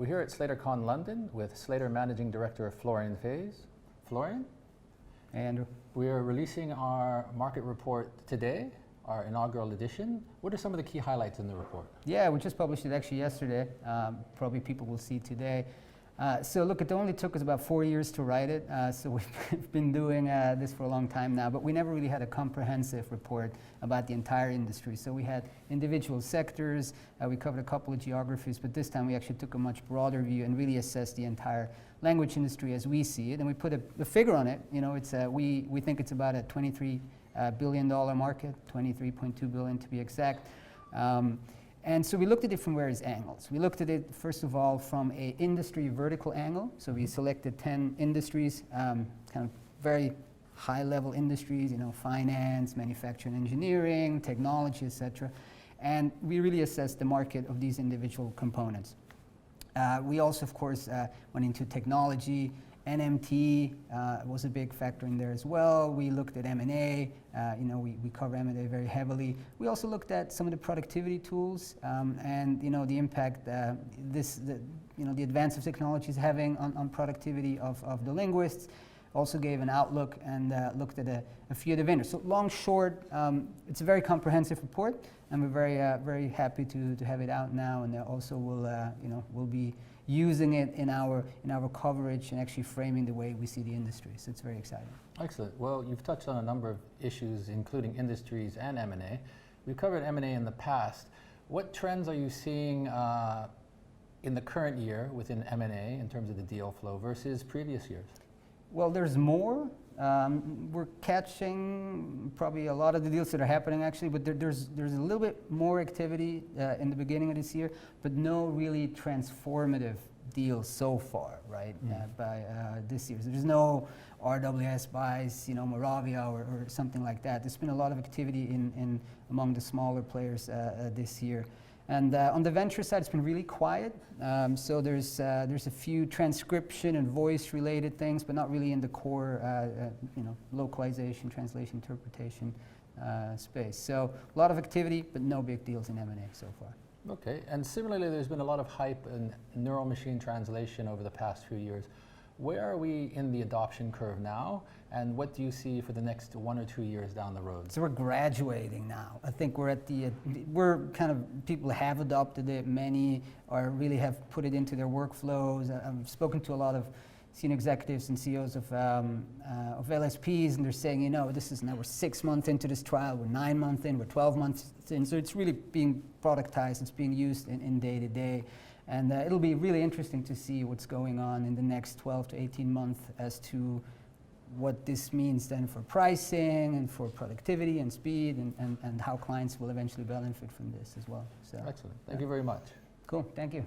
We're here at SlatorCon London with Slator Managing Director Florian Faes. Florian? Andrew. We are releasing our market report today, our inaugural edition. What are some of the key highlights in the report? Yeah, we just published it actually yesterday. Probably people will see today. So look, it only took us about 4 years to write it. So we've been doing this for a long time now, but we never really had a comprehensive report about the entire industry. So we had individual sectors, we covered a couple of geographies, but this time we actually took a much broader view and really assessed the entire language industry as we see it. And we put a figure on it. You know, it's we think it's about a $23 billion market, 23.2 billion to be exact. And so we looked at it from various angles. We looked at it, first of all, from an industry vertical angle. So we selected 10 industries, kind of very high-level industries, you know, finance, manufacturing, engineering, technology, etc. And we really assessed the market of these individual components. We also, of course, went into technology. NMT was a big factor in there as well. We looked at M&A. You know, we cover M&A very heavily. We also looked at some of the productivity tools and, you know, the impact the advance of technology is having on productivity of the linguists. Also gave an outlook and looked at a few of the vendors. So long, short, it's a very comprehensive report, and we're very happy to have it out now. And also we'll be using it in our coverage and actually framing the way we see the industry. So it's very exciting. Excellent. Well, you've touched on a number of issues, including industries and M&A. We've covered M&A in the past. What trends are you seeing in the current year within M&A in terms of the deal flow versus previous years? Well, there's more. We're catching probably a lot of the deals that are happening actually, but there's a little bit more activity in the beginning of this year, but no really transformative deals so far, right? By this year, so there's no RWS buys, you know, Moravia or something like that. There's been a lot of activity in among the smaller players this year. And on the venture side, it's been really quiet. So there's a few transcription and voice-related things, but not really in the core, localization, translation, interpretation space. So a lot of activity, but no big deals in M&A so far. Okay, and similarly, there's been a lot of hype in neural machine translation over the past few years. Where are we in the adoption curve now, and what do you see for the next 1 or 2 years down the road? So we're graduating now. I think people have adopted it. Many really have put it into their workflows. I've spoken to a lot of senior executives and CEOs of LSPs, and they're saying, you know, we're 6 months into this trial, we're 9 months in, we're 12 months in. So it's really being productized, it's being used in day to day. And it'll be really interesting to see what's going on in the next 12 to 18 months as to what this means then for pricing and for productivity and speed and how clients will eventually benefit from this as well. So, excellent. Thank you very much. Cool. Thank you.